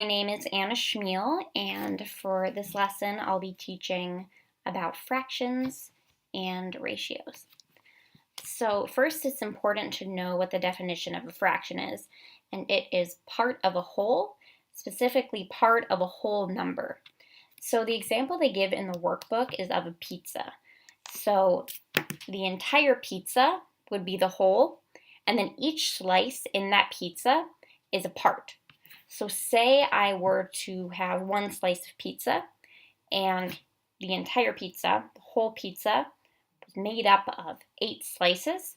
My name is Schmiel, and for this lesson I'll be teaching about fractions and ratios. So first, it's important to know what the definition of a fraction is, and it is part of a whole, specifically part of a whole number. So the example they give in the workbook is of a pizza. So the entire pizza would be the whole, and then each slice in that pizza is a part. So say I were to have one slice of pizza and the entire pizza, the whole pizza, was made up of 8 slices.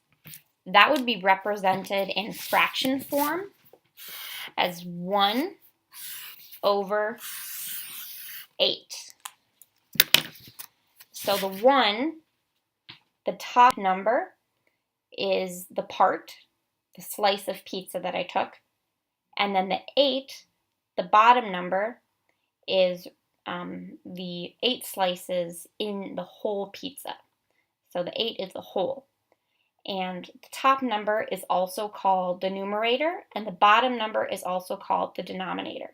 That would be represented in fraction form as 1 over 8. So the 1, the top number, is the part, the slice of pizza that I took. And then the 8, the bottom number, is the 8 slices in the whole pizza. So the 8 is the whole. And the top number is also called the numerator, and the bottom number is also called the denominator.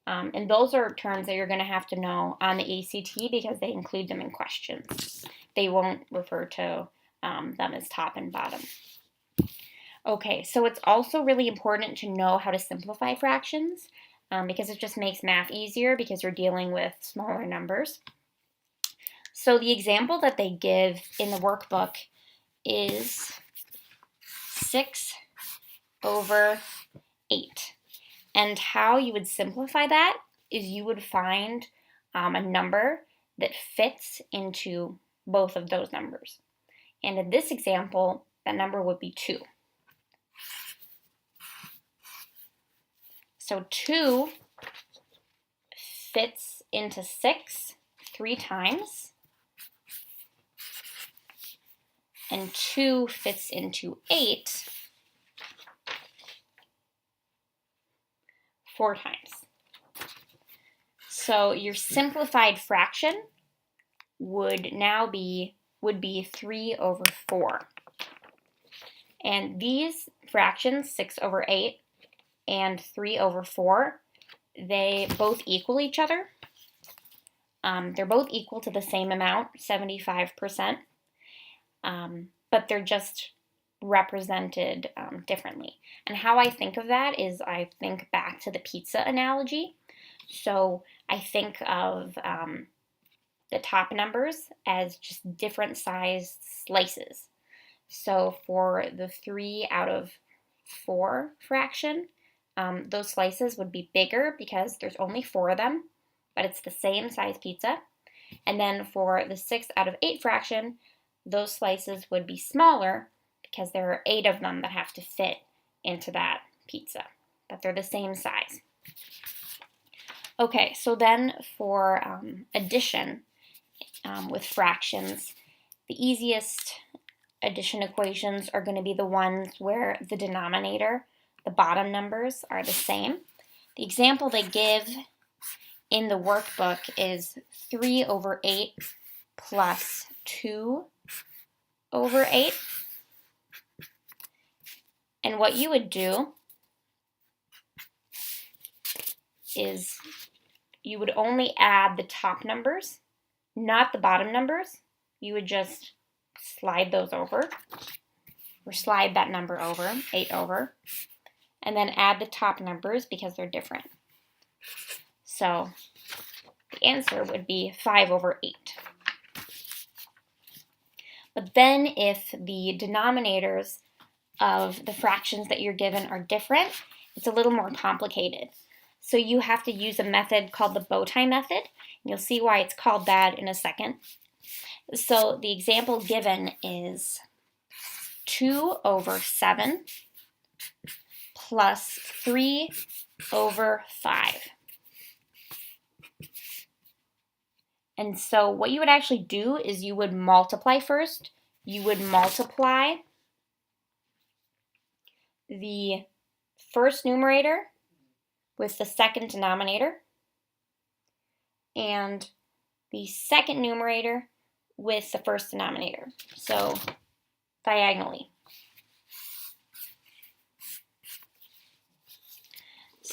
And those are terms that you're going to have to know on the ACT because they include them in questions. They won't refer to them as top and bottom. Okay, so it's also really important to know how to simplify fractions because it just makes math easier because you're dealing with smaller numbers. So the example that they give in the workbook is 6 over 8. And how you would simplify that is you would find a number that fits into both of those numbers. And in this example, that number would be 2. So 2 fits into 6 3 times, and 2 fits into 8 4 times. So your simplified fraction would now be 3 over 4. And these fractions, 6 over 8 and 3 over 4, they both equal each other. They're both equal to the same amount, 75%, but they're just represented differently. And how I think of that is I think back to the pizza analogy. So I think of the top numbers as just different sized slices. So for the 3 out of 4 fraction, those slices would be bigger because there's only 4 of them, but it's the same size pizza. And then for the 6 out of 8 fraction, those slices would be smaller because there are 8 of them that have to fit into that pizza, but they're the same size. Okay, so then for addition with fractions, the easiest addition equations are going to be the ones where the denominator, the bottom numbers, are the same. The example they give in the workbook is 3 over 8 plus 2 over 8. And what you would do is you would only add the top numbers, not the bottom numbers. You would just slide those over, or slide that number over, 8 over, and then add the top numbers because they're different. So the answer would be 5 over 8. But then if the denominators of the fractions that you're given are different, it's a little more complicated. So you have to use a method called the bow tie method. You'll see why it's called that in a second. So the example given is 2 over 7 plus 3 over 5. And so what you would actually do is you would multiply first. You would multiply the first numerator with the second denominator and the second numerator with the first denominator. So diagonally.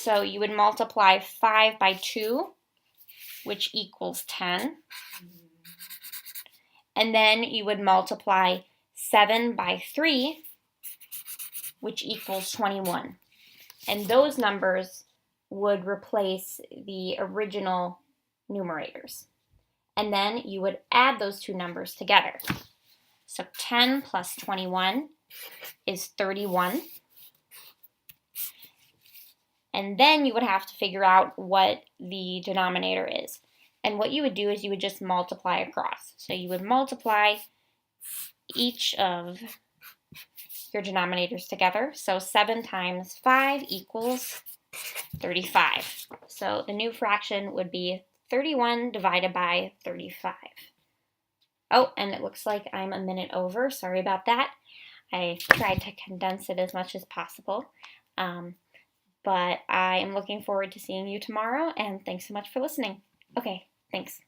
So you would multiply 5 by 2, which equals 10. And then you would multiply 7 by 3, which equals 21. And those numbers would replace the original numerators. And then you would add those two numbers together. So 10 plus 21 is 31. And then you would have to figure out what the denominator is. And what you would do is you would just multiply across. So you would multiply each of your denominators together. So 7 times 5 equals 35. So the new fraction would be 31 divided by 35. Oh, and it looks like I'm a minute over. Sorry about that. I tried to condense it as much as possible. But I am looking forward to seeing you tomorrow, and thanks so much for listening. Okay, thanks.